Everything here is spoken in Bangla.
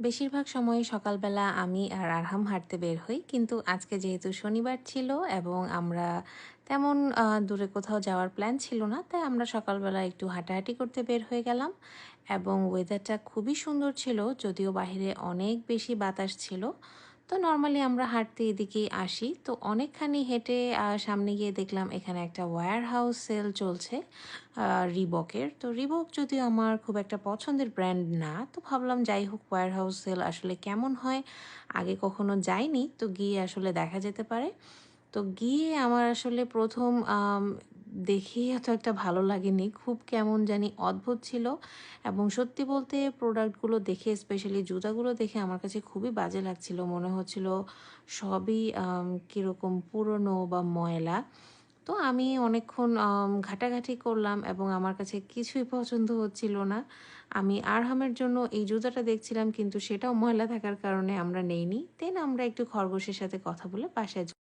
বেশিরভাগ সময় সকালবেলা আমি আর আরহাম হাঁটতে বের হই, কিন্তু আজকে যেহেতু শনিবার ছিল এবং আমরা তেমন দূরে কোথাও যাওয়ার প্ল্যান ছিল না, তাই আমরা সকালবেলা একটু হাঁটাহাঁটি করতে বের হয়ে গেলাম। এবং ওয়েদারটা খুবই সুন্দর ছিল, যদিও বাইরে অনেক বেশি বাতাস ছিল। তো নর্মালি আমরা হাঁটতে এদিকেই আসি, তো অনেকখানি হেঁটে সামনে গিয়ে দেখলাম এখানে একটা ওয়্যার হাউস সেল চলছে রিবকের। তো রিবক যদিও আমার খুব একটা পছন্দের ব্র্যান্ড না, তো ভাবলাম যাই হোক ওয়্যার হাউস সেল আসলে কেমন হয়, আগে কখনো যাইনি, তো গিয়ে আসলে দেখা যেতে পারে। তো গিয়ে আমার আসলে প্রথম দেখেই এত একটা ভালো লাগেনি, খুব কেমন জানি অদ্ভুত ছিল। এবং সত্যি বলতে প্রোডাক্টগুলো দেখে, স্পেশালি জুতাগুলো দেখে আমার কাছে খুবই বাজে লাগছিল, মনে হচ্ছিল সবই কীরকম পুরনো বা ময়লা। তো আমি অনেকক্ষণ ঘাটাঘাটি করলাম এবং আমার কাছে কিছুই পছন্দ হচ্ছিল না। আমি আরহামের জন্য এই জুতাটা দেখছিলাম, কিন্তু সেটাও ময়লা থাকার কারণে আমরা নেইনি। দেন আমরা একটু খরগোশের সাথে কথা বলে বাসায়